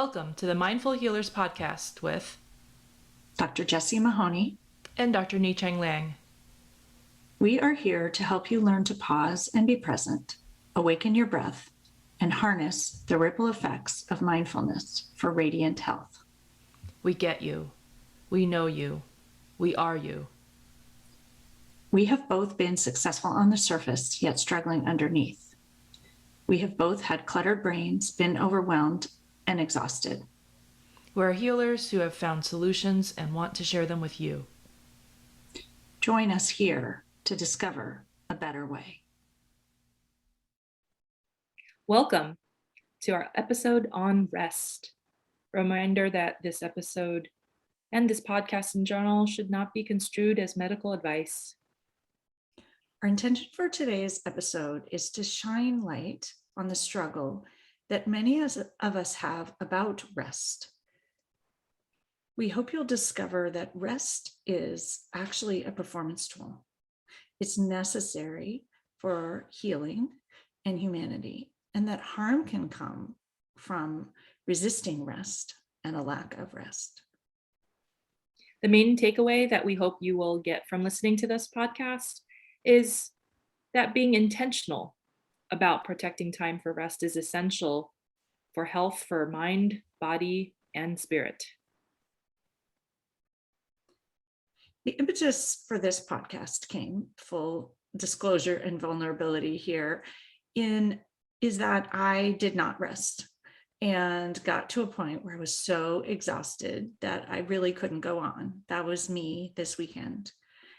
Welcome to the Mindful Healers podcast with Dr. Jessie Mahoney and Dr. Ni-Cheng Liang. We are here to help you learn to pause and be present, awaken your breath, and harness the ripple effects of mindfulness for radiant health. We get you. We know you. We are you. We have both been successful on the surface, yet struggling underneath. We have both had cluttered brains, been overwhelmed, and exhausted. We're healers who have found solutions and want to share them with you. Join us here to discover a better way. Welcome to our episode on rest. Reminder that this episode and this podcast in general should not be construed as medical advice. Our intention for today's episode is to shine light on the struggle that many of us have about rest. We hope you'll discover that rest is actually a performance tool. It's necessary for healing and humanity, and that harm can come from resisting rest and a lack of rest. The main takeaway that we hope you will get from listening to this podcast is that being intentional about protecting time for rest is essential for health, for mind, body, and spirit. The impetus for this podcast came, full disclosure and vulnerability here, is that I did not rest and got to a point where I was so exhausted that I really couldn't go on. That was me this weekend.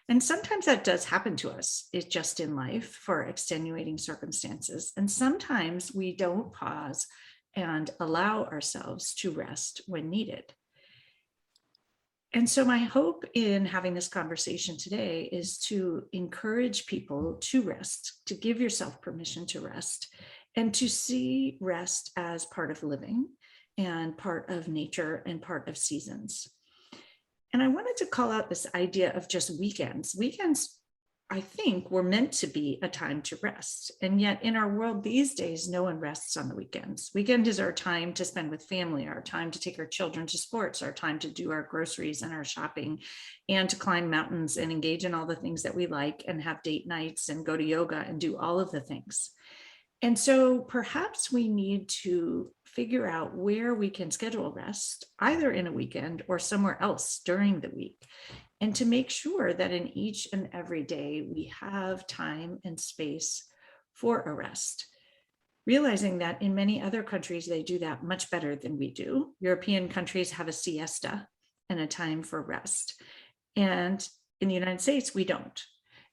And sometimes that does happen to us. It's just in life for extenuating circumstances. And sometimes we don't pause and allow ourselves to rest when needed. And so my hope in having this conversation today is to encourage people to rest, to give yourself permission to rest, and to see rest as part of living and part of nature and part of seasons. And I wanted to call out this idea of just weekends. Weekends, I think, were meant to be a time to rest. And yet in our world these days, no one rests on the weekends. Weekend is our time to spend with family, our time to take our children to sports, our time to do our groceries and our shopping, and to climb mountains and engage in all the things that we like and have date nights and go to yoga and do all of the things. And so perhaps we need to figure out where we can schedule rest, either in a weekend or somewhere else during the week, and to make sure that in each and every day we have time and space for a rest. Realizing that in many other countries, they do that much better than we do. European countries have a siesta and a time for rest. And in the United States, we don't.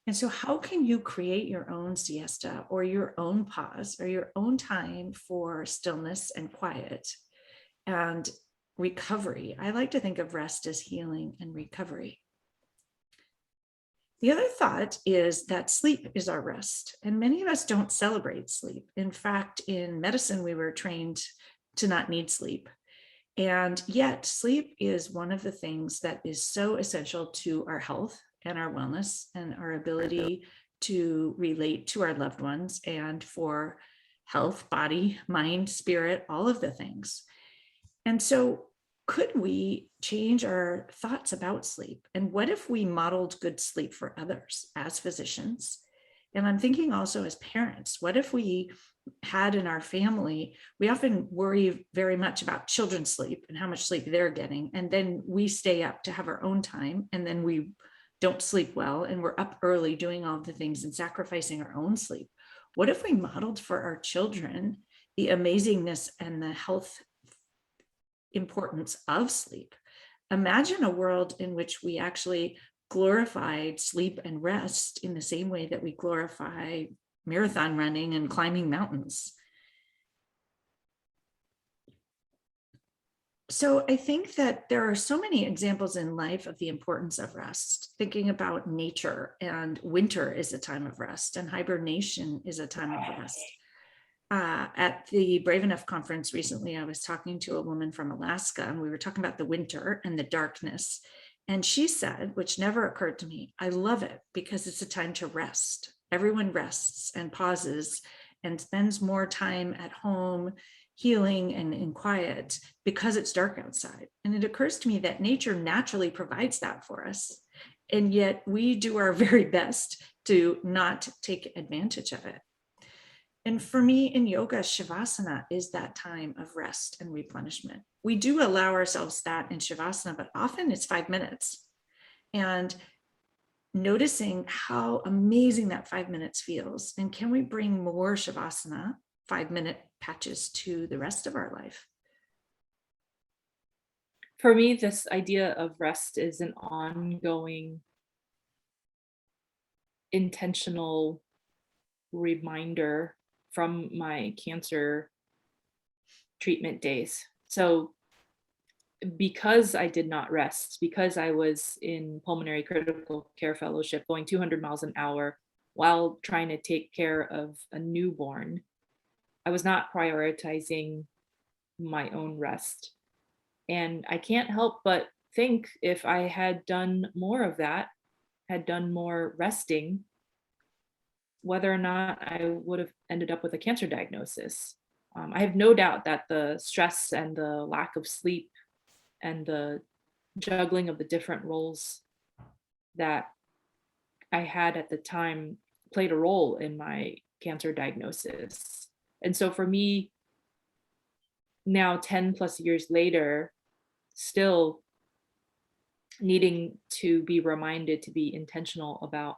And so how can you create your own siesta or your own pause or your own time for stillness and quiet and recovery? I like to think of rest as healing and recovery. The other thought is that sleep is our rest, and many of us don't celebrate sleep. In fact, in medicine, we were trained to not need sleep. And yet sleep is one of the things that is so essential to our health and our wellness and our ability to relate to our loved ones and for health, body, mind, spirit, all of the things. And so could we change our thoughts about sleep? And what if we modeled good sleep for others as physicians? And I'm thinking also as parents, what if we had in our family, we often worry very much about children's sleep and how much sleep they're getting. And then we stay up to have our own time, and then we don't sleep well, and we're up early doing all the things and sacrificing our own sleep. What if we modeled for our children the amazingness and the health importance of sleep? Imagine a world in which we actually glorified sleep and rest in the same way that we glorify marathon running and climbing mountains. So I think that there are so many examples in life of the importance of rest, thinking about nature, and winter is a time of rest and hibernation is a time of rest. At the Brave Enough conference recently, I was talking to a woman from Alaska, and we were talking about the winter and the darkness. And she said, which never occurred to me, I love it because it's a time to rest. Everyone rests and pauses and spends more time at home healing and in quiet because it's dark outside. And it occurs to me that nature naturally provides that for us. And yet we do our very best to not take advantage of it. And for me in yoga, Shavasana is that time of rest and replenishment. We do allow ourselves that in Shavasana, but often it's 5 minutes. And noticing how amazing that 5 minutes feels. And can we bring more Shavasana 5-minute patches to the rest of our life? For me, this idea of rest is an ongoing, intentional reminder from my cancer treatment days. So, because I did not rest, because I was in pulmonary critical care fellowship going 200 miles an hour while trying to take care of a newborn, I was not prioritizing my own rest. And I can't help but think if I had done more of that, had done more resting, whether or not I would have ended up with a cancer diagnosis. I have no doubt that the stress and the lack of sleep and the juggling of the different roles that I had at the time played a role in my cancer diagnosis. And so for me, now 10 plus years later, still needing to be reminded to be intentional about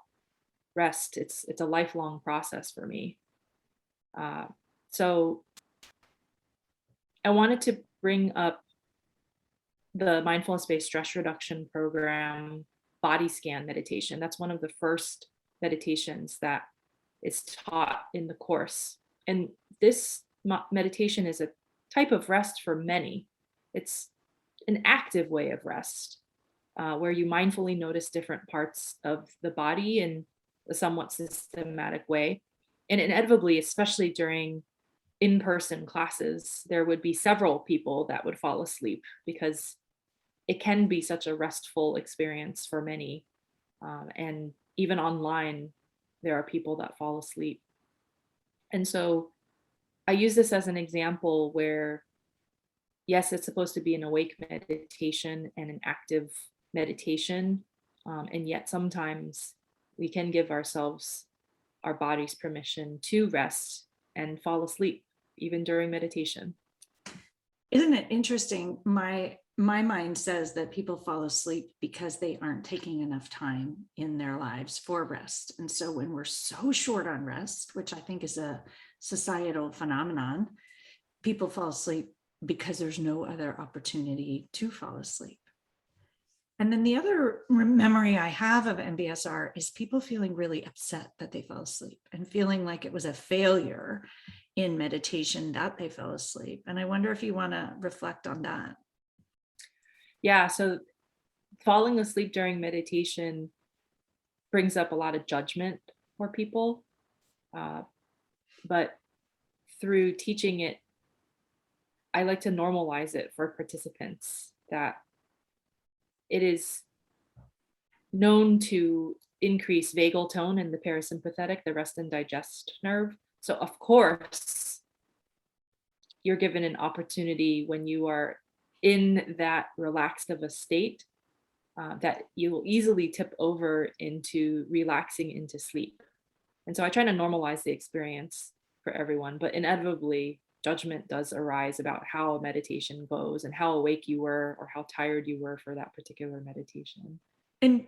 rest. It's a lifelong process for me. So I wanted to bring up the mindfulness-based stress reduction program body scan meditation. That's one of the first meditations that is taught in the course. And this meditation is a type of rest for many. It's an active way of rest where you mindfully notice different parts of the body in a somewhat systematic way. And inevitably, especially during in-person classes, there would be several people that would fall asleep because it can be such a restful experience for many. And even online, there are people that fall asleep. And so I use this as an example where, yes, it's supposed to be an awake meditation and an active meditation. And yet sometimes we can give ourselves, our bodies permission to rest and fall asleep, even during meditation. Isn't it interesting? My mind says that people fall asleep because they aren't taking enough time in their lives for rest. And so when we're so short on rest, which I think is a societal phenomenon, people fall asleep because there's no other opportunity to fall asleep. And then the other memory I have of MBSR is people feeling really upset that they fell asleep and feeling like it was a failure in meditation that they fell asleep. And I wonder if you want to reflect on that. Yeah, so falling asleep during meditation brings up a lot of judgment for people. But through teaching it, I like to normalize it for participants that it is known to increase vagal tone in the parasympathetic, the rest and digest nerve. So, of course, you're given an opportunity when you are in that relaxed of a state that you will easily tip over into relaxing into sleep. And so I try to normalize the experience for everyone, but inevitably, judgment does arise about how a meditation goes and how awake you were or how tired you were for that particular meditation. And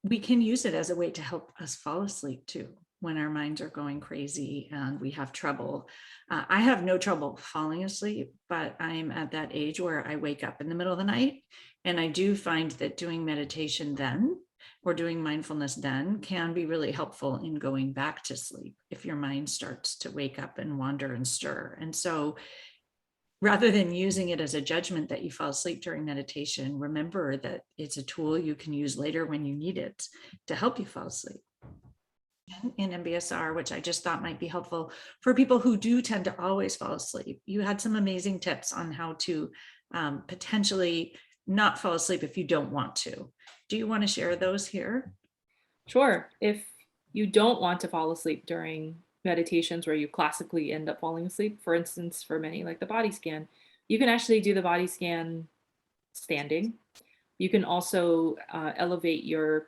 we can use it as a way to help us fall asleep too, when our minds are going crazy and we have trouble. I have no trouble falling asleep, but I'm at that age where I wake up in the middle of the night. And I do find that doing meditation then or doing mindfulness then can be really helpful in going back to sleep if your mind starts to wake up and wander and stir. And so rather than using it as a judgment that you fall asleep during meditation, remember that it's a tool you can use later when you need it to help you fall asleep. In MBSR, which I just thought might be helpful for people who do tend to always fall asleep. You had some amazing tips on how to potentially not fall asleep if you don't want to. Do you want to share those here? Sure. If you don't want to fall asleep during meditations where you classically end up falling asleep. For instance, for many, like the body scan, you can actually do the body scan standing. You can also elevate your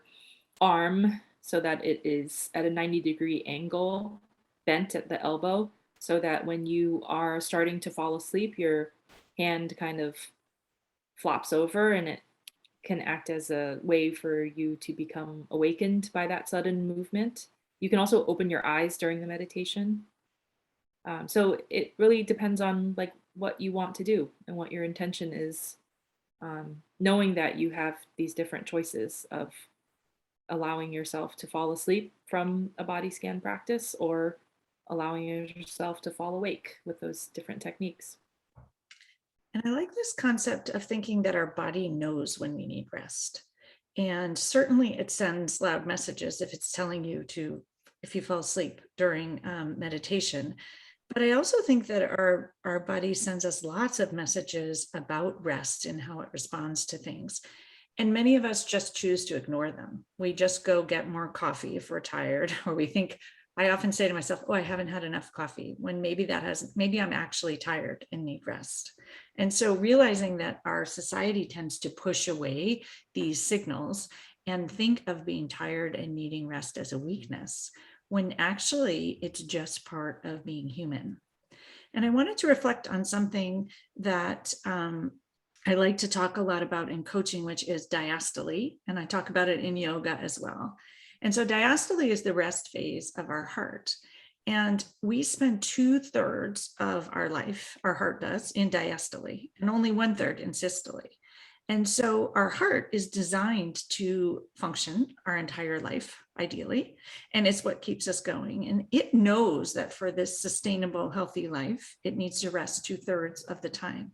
arm so that it is at a 90-degree angle, bent at the elbow, so that when you are starting to fall asleep, your hand kind of flops over and it can act as a way for you to become awakened by that sudden movement. You can also open your eyes during the meditation. So it really depends on like what you want to do and what your intention is. Knowing that you have these different choices of allowing yourself to fall asleep from a body scan practice or allowing yourself to fall awake with those different techniques. And I like this concept of thinking that our body knows when we need rest. And certainly it sends loud messages if it's telling you to, if you fall asleep during meditation. But I also think that our body sends us lots of messages about rest and how it responds to things. And many of us just choose to ignore them. We just go get more coffee if we're tired, or we think, I often say to myself, oh, I haven't had enough coffee, when maybe I'm actually tired and need rest. And so realizing that our society tends to push away these signals and think of being tired and needing rest as a weakness, when actually it's just part of being human. And I wanted to reflect on something that I like to talk a lot about in coaching, which is diastole. And I talk about it in yoga as well. And so diastole is the rest phase of our heart. And we spend 2/3 of our life, our heart does, in diastole, and only 1/3 in systole. And so our heart is designed to function our entire life, ideally, and it's what keeps us going. And it knows that for this sustainable, healthy life, it needs to rest 2/3 of the time.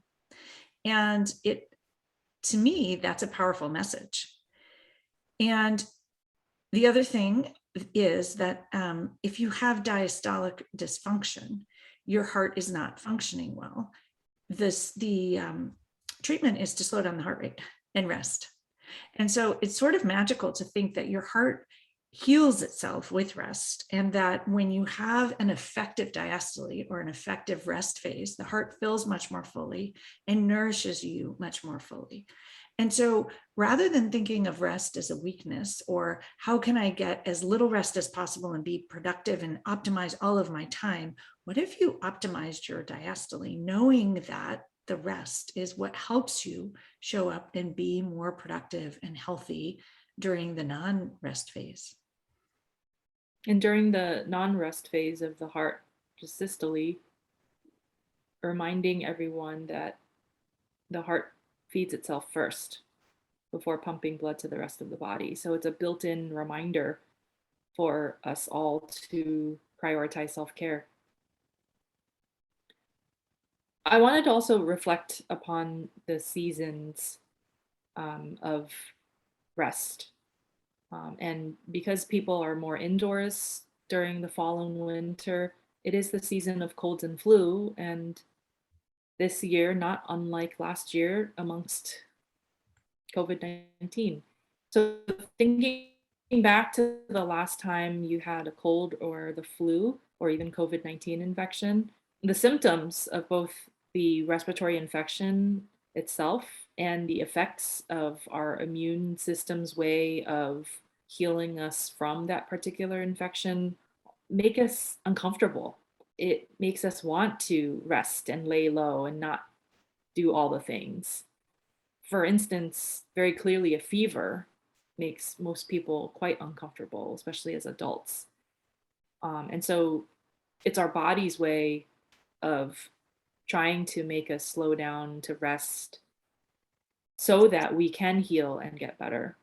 And to me, that's a powerful message. And the other thing is that if you have diastolic dysfunction, your heart is not functioning well. The treatment is to slow down the heart rate and rest. And so it's sort of magical to think that your heart heals itself with rest, and that when you have an effective diastole or an effective rest phase, the heart fills much more fully and nourishes you much more fully. And so rather than thinking of rest as a weakness, or how can I get as little rest as possible and be productive and optimize all of my time, what if you optimized your diastole, knowing that the rest is what helps you show up and be more productive and healthy during the non-rest phase? And during the non-rest phase of the heart, just systole, reminding everyone that the heart feeds itself first before pumping blood to the rest of the body. So it's a built-in reminder for us all to prioritize self-care. I wanted to also reflect upon the seasons of rest. And because people are more indoors during the fall and winter, it is the season of colds and flu. And this year, not unlike last year, amongst COVID-19. So thinking back to the last time you had a cold or the flu or even COVID-19 infection, the symptoms of both the respiratory infection itself and the effects of our immune system's way of healing us from that particular infection make us uncomfortable. It makes us want to rest and lay low and not do all the things. For instance, very clearly a fever makes most people quite uncomfortable, especially as adults. And so it's our body's way of trying to make us slow down to rest so that we can heal and get better.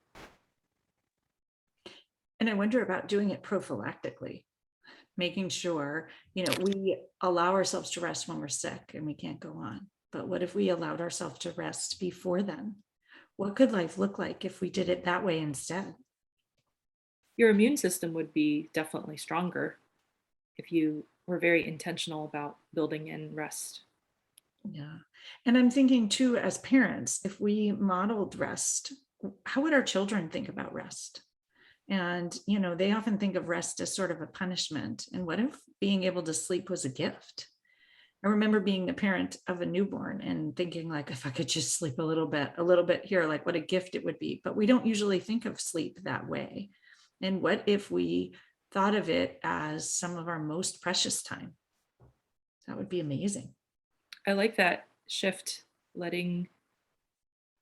And I wonder about doing it prophylactically, making sure, we allow ourselves to rest when we're sick and we can't go on. But what if we allowed ourselves to rest before then? What could life look like if we did it that way instead? Your immune system would be definitely stronger if you were very intentional about building in rest. Yeah. And I'm thinking too, as parents, if we modeled rest, how would our children think about rest? And, they often think of rest as sort of a punishment. And what if being able to sleep was a gift? I remember being a parent of a newborn and thinking, like, if I could just sleep a little bit here, like what a gift it would be. But we don't usually think of sleep that way. And what if we thought of it as some of our most precious time? That would be amazing. I like that shift, letting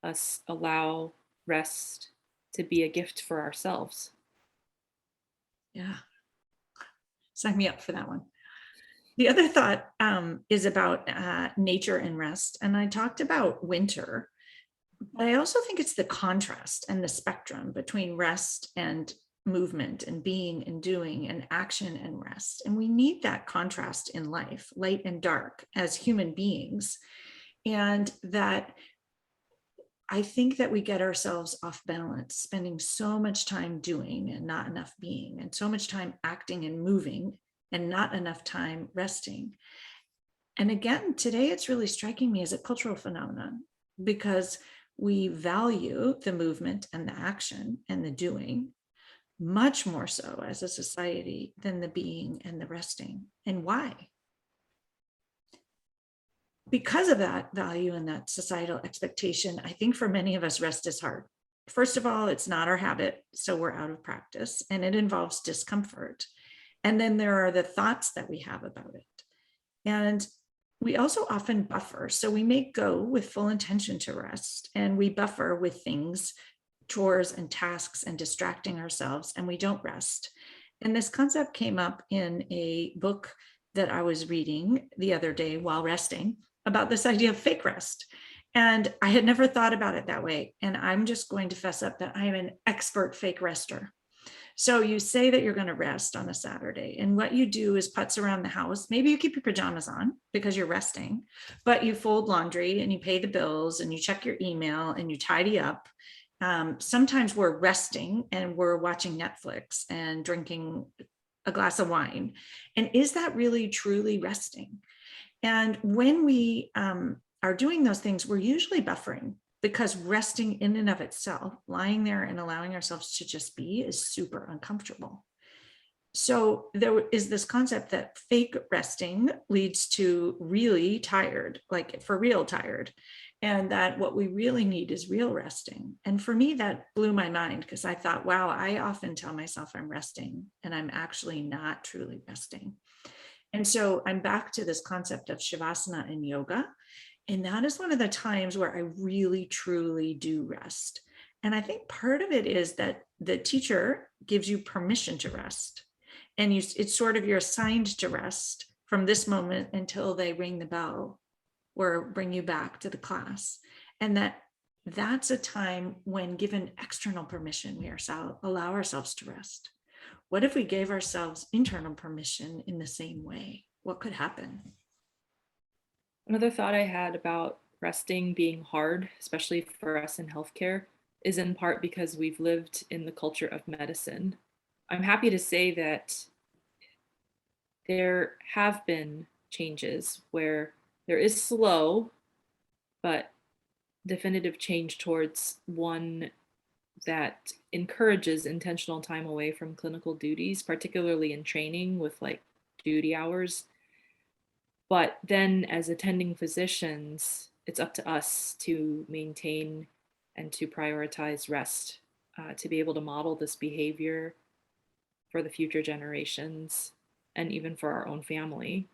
us allow rest to be a gift for ourselves. Yeah. Sign me up for that one. The other thought is about nature and rest. And I talked about winter, but I also think it's the contrast and the spectrum between rest and movement and being and doing and action and rest. And we need that contrast in life, light and dark, as human beings. And that I think that we get ourselves off balance, spending so much time doing and not enough being, and so much time acting and moving and not enough time resting. And again, today it's really striking me as a cultural phenomenon because we value the movement and the action and the doing much more so as a society than the being and the resting. And why? Because of that value and that societal expectation, I think for many of us, rest is hard. First of all, it's not our habit, so we're out of practice, and it involves discomfort. And then there are the thoughts that we have about it. And we also often buffer. So we may go with full intention to rest, and we buffer with things, chores and tasks and distracting ourselves, and we don't rest. And this concept came up in a book that I was reading the other day while resting about this idea of fake rest. And I had never thought about it that way. And I'm just going to fess up that I am an expert fake rester. So you say that you're going to rest on a Saturday, and what you do is putz around the house. Maybe you keep your pajamas on because you're resting, but you fold laundry and you pay the bills and you check your email and you tidy up. Sometimes we're resting and we're watching Netflix and drinking a glass of wine. And is that really truly resting? And when we are doing those things, we're usually buffering, because resting in and of itself, lying there and allowing ourselves to just be, is super uncomfortable. So there is this concept that fake resting leads to really tired, like for real tired, and that what we really need is real resting. And for me, that blew my mind, because I thought, wow, I often tell myself I'm resting and I'm actually not truly resting. And so I'm back to this concept of shavasana in yoga. And that is one of the times where I really, truly do rest. And I think part of it is that the teacher gives you permission to rest. And it's sort of, you're assigned to rest from this moment until they ring the bell or bring you back to the class. And that's a time when, given external permission, we allow ourselves to rest. What if we gave ourselves internal permission in the same way? What could happen? Another thought I had about resting being hard, especially for us in healthcare, is in part because we've lived in the culture of medicine. I'm happy to say that there have been changes where there is slow but definitive change towards one that encourages intentional time away from clinical duties, particularly in training with like duty hours. But then, as attending physicians, it's up to us to maintain and to prioritize rest, to be able to model this behavior for the future generations and even for our own family.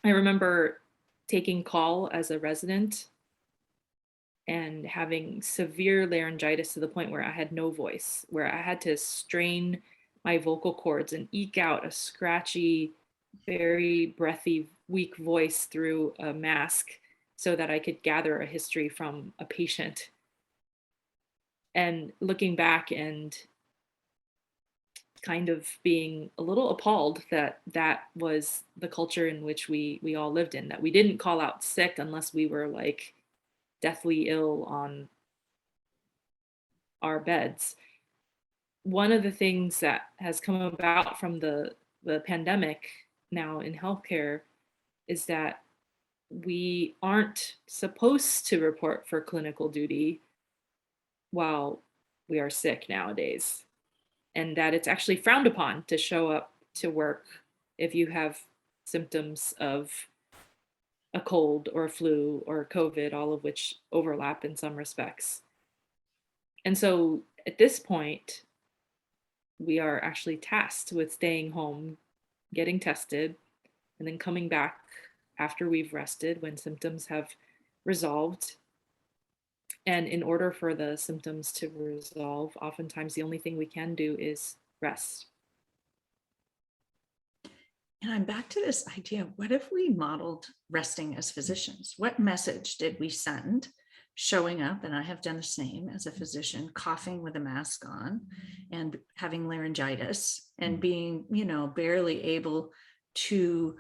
I remember taking call as a resident and having severe laryngitis to the point where I had no voice, where I had to strain my vocal cords and eke out a scratchy, very breathy, weak voice through a mask so that I could gather a history from a patient. And looking back and kind of being a little appalled that that was the culture in which we all lived in, that we didn't call out sick unless we were like deathly ill on our beds. One of the things that has come about from the pandemic now in healthcare is that we aren't supposed to report for clinical duty while we are sick nowadays. and that it's actually frowned upon to show up to work if you have symptoms of a cold or a flu or COVID, all of which overlap in some respects. And so at this point, we are actually tasked with staying home, getting tested, and then coming back after we've rested when symptoms have resolved. And in order for the symptoms to resolve, oftentimes the only thing we can do is rest. And I'm back to this idea, what if we modeled resting as physicians? What message did we send showing up? And I have done the same as a physician, coughing with a mask on and having laryngitis and being, barely able to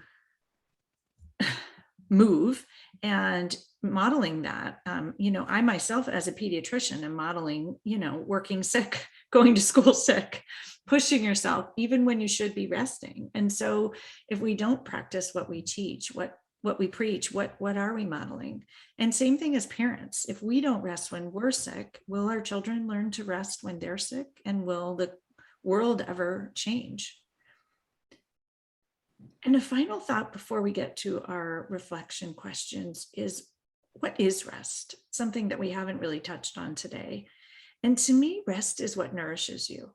move, and modeling that. I myself as a pediatrician am modeling, working sick, going to school sick, pushing yourself even when you should be resting. And so if we don't practice what we teach, what we preach, what are we modeling? And same thing as parents. If we don't rest when we're sick, will our children learn to rest when they're sick? And will the world ever change? And a final thought before we get to our reflection questions is, what is rest? Something that we haven't really touched on today. And to me, rest is what nourishes you.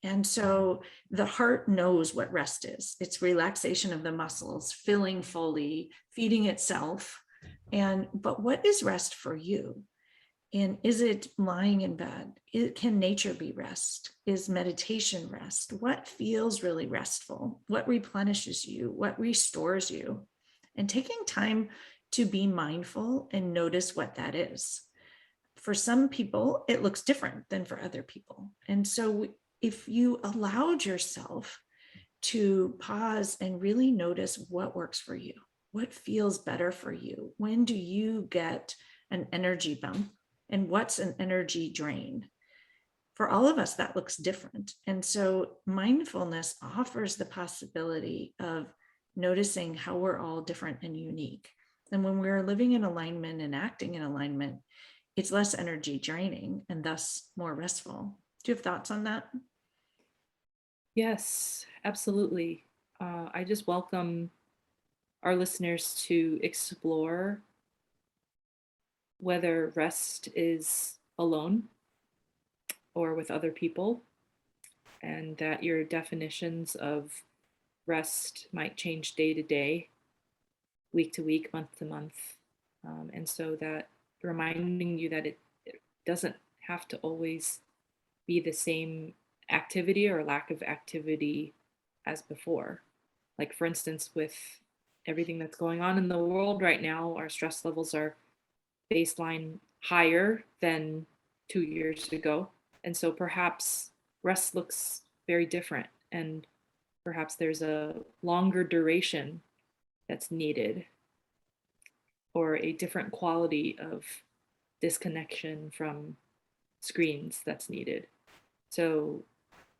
And so the heart knows what rest is. It's relaxation of the muscles, filling fully, feeding itself. But what is rest for you? And is it lying in bed? Can nature be rest? Is meditation rest? What feels really restful? What replenishes you? What restores you? And taking time to be mindful and notice what that is. For some people, it looks different than for other people. And so if you allowed yourself to pause and really notice what works for you, what feels better for you, when do you get an energy bump? And what's an energy drain? For all of us, that looks different. And so mindfulness offers the possibility of noticing how we're all different and unique. And when we're living in alignment and acting in alignment, it's less energy draining and thus more restful. Do you have thoughts on that? Yes, absolutely. I just welcome our listeners to explore whether rest is alone or with other people, and that your definitions of rest might change day to day, week to week, month to month. And so that reminding you that it doesn't have to always be the same activity or lack of activity as before. Like, for instance, with everything that's going on in the world right now, our stress levels are baseline higher than 2 years ago. And so perhaps rest looks very different, and perhaps there's a longer duration that's needed, or a different quality of disconnection from screens that's needed. So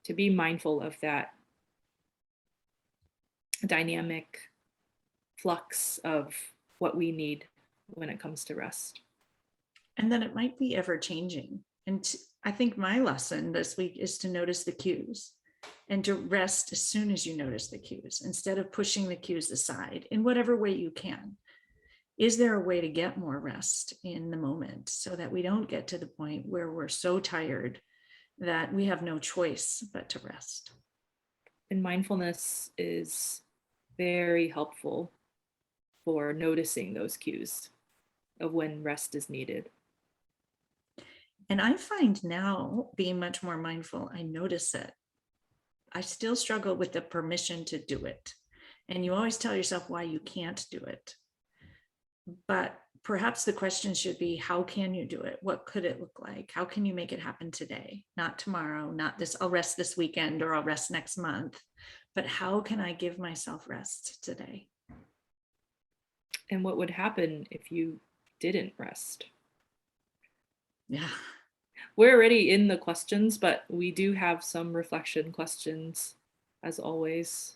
to be mindful of that dynamic flux of what we need when it comes to rest. And then it might be ever changing. And I think my lesson this week is to notice the cues and to rest as soon as you notice the cues, instead of pushing the cues aside in whatever way you can. Is there a way to get more rest in the moment so that we don't get to the point where we're so tired that we have no choice but to rest? And mindfulness is very helpful for noticing those cues of when rest is needed. And I find now, being much more mindful, I notice it. I still struggle with the permission to do it. And you always tell yourself why you can't do it. But perhaps the question should be, how can you do it? What could it look like? How can you make it happen today? Not tomorrow, not this, I'll rest this weekend or I'll rest next month. But how can I give myself rest today? And what would happen if you didn't rest? Yeah. We're already in the questions, but we do have some reflection questions, as always.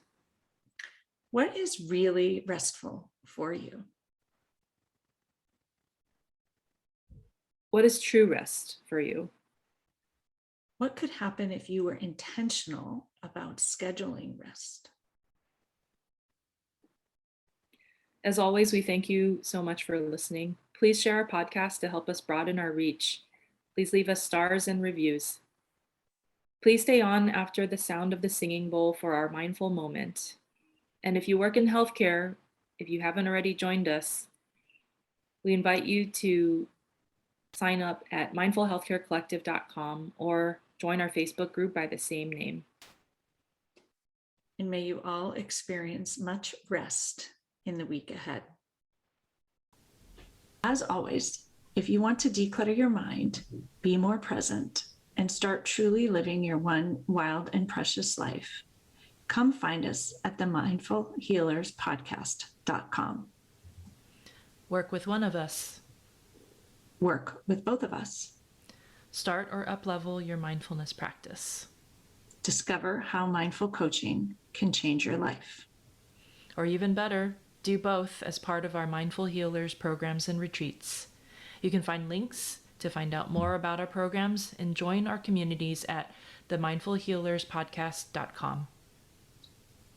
What is really restful for you? What is true rest for you? What could happen if you were intentional about scheduling rest? As always, we thank you so much for listening. Please share our podcast to help us broaden our reach. Please leave us stars and reviews. Please stay on after the sound of the singing bowl for our mindful moment. And if you work in healthcare, if you haven't already joined us, we invite you to sign up at mindfulhealthcarecollective.com or join our Facebook group by the same name. And may you all experience much rest in the week ahead. As always, if you want to declutter your mind, be more present, and start truly living your one wild and precious life, come find us at the mindfulhealerspodcast.com. Work with one of us. Work with both of us. Start or uplevel your mindfulness practice. Discover how mindful coaching can change your life. Or even better, do both as part of our Mindful Healers programs and retreats. You can find links to find out more about our programs and join our communities at themindfulhealerspodcast.com.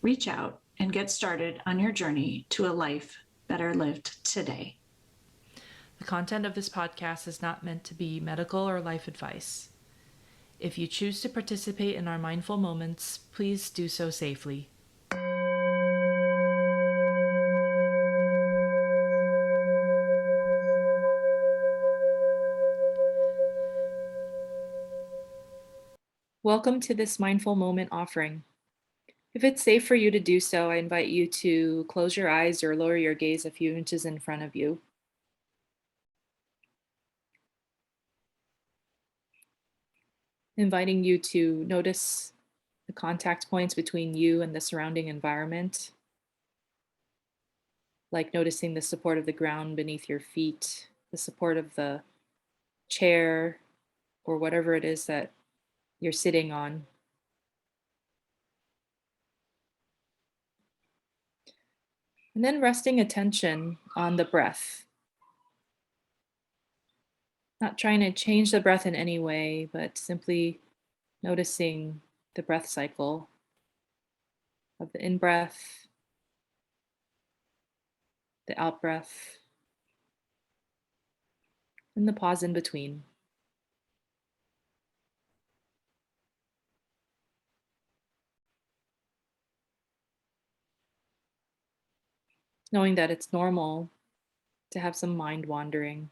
Reach out and get started on your journey to a life better lived today. The content of this podcast is not meant to be medical or life advice. If you choose to participate in our mindful moments, please do so safely. Welcome to this mindful moment offering. If it's safe for you to do so, I invite you to close your eyes or lower your gaze a few inches in front of you. Inviting you to notice the contact points between you and the surrounding environment, like noticing the support of the ground beneath your feet, the support of the chair, or whatever it is that you're sitting on. And then resting attention on the breath. Not trying to change the breath in any way, but simply noticing the breath cycle of the in-breath, the out-breath, and the pause in between. Knowing that it's normal to have some mind wandering.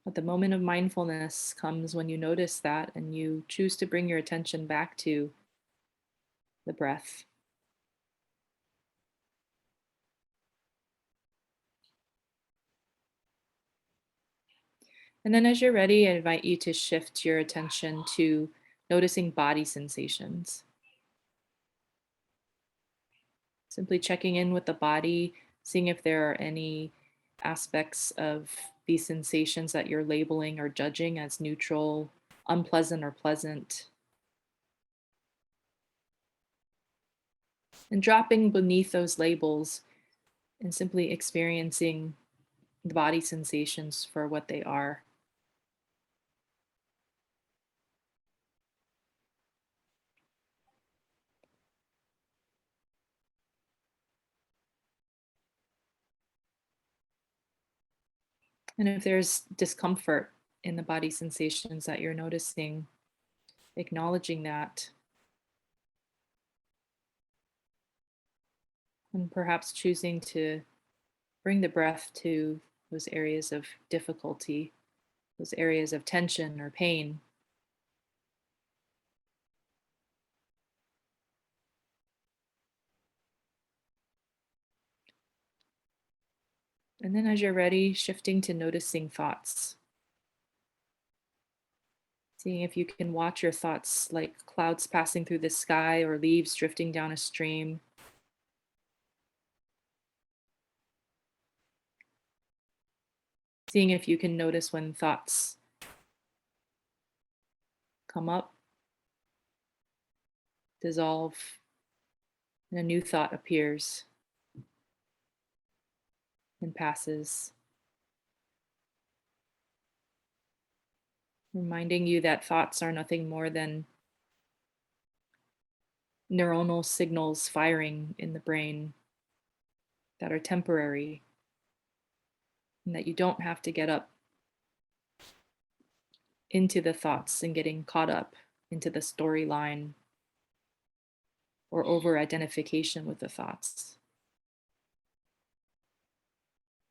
But the moment of mindfulness comes when you notice that and you choose to bring your attention back to the breath. And then as you're ready, I invite you to shift your attention to noticing body sensations. Simply checking in with the body, seeing if there are any aspects of these sensations that you're labeling or judging as neutral, unpleasant, or pleasant. And dropping beneath those labels and simply experiencing the body sensations for what they are. And if there's discomfort in the body sensations that you're noticing, acknowledging that, and perhaps choosing to bring the breath to those areas of difficulty, those areas of tension or pain. And then as you're ready, shifting to noticing thoughts. Seeing if you can watch your thoughts like clouds passing through the sky or leaves drifting down a stream. Seeing if you can notice when thoughts come up, dissolve, and a new thought appears and passes. reminding you that thoughts are nothing more than neuronal signals firing in the brain that are temporary, and that you don't have to get up into the thoughts and getting caught up into the storyline or over identification with the thoughts.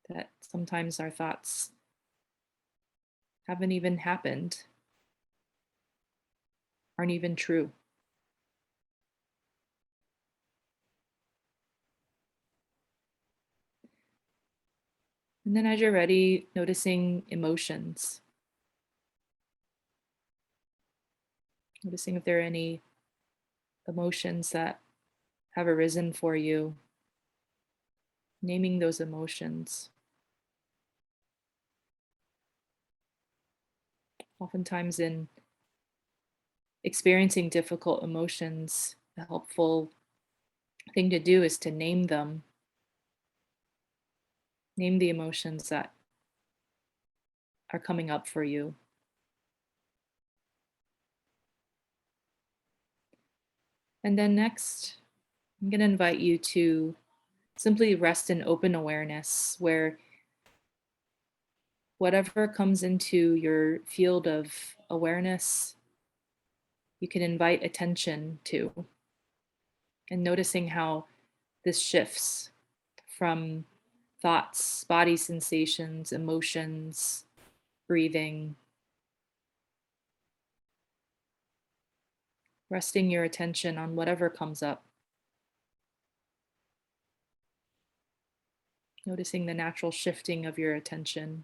That sometimes our thoughts haven't even happened, aren't even true. And then as you're ready, noticing emotions. Noticing if there are any emotions that have arisen for you. Naming those emotions. Oftentimes in experiencing difficult emotions, a helpful thing to do is to name them. Name the emotions that are coming up for you. And then next, I'm going to invite you to simply rest in open awareness, where whatever comes into your field of awareness, you can invite attention to, and noticing how this shifts from thoughts, body sensations, emotions, breathing, resting your attention on whatever comes up. Noticing the natural shifting of your attention.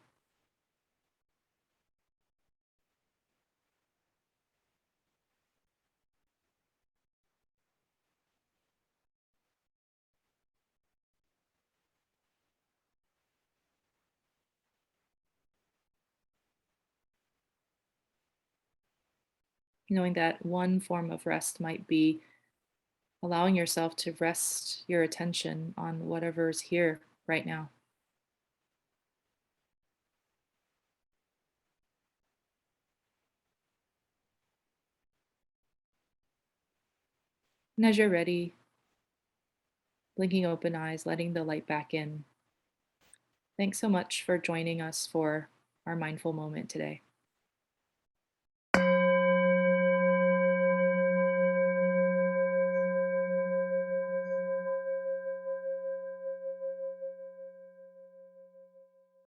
Knowing that one form of rest might be allowing yourself to rest your attention on whatever's here right now. And as you're ready, blinking open eyes, letting the light back in. Thanks so much for joining us for our mindful moment today.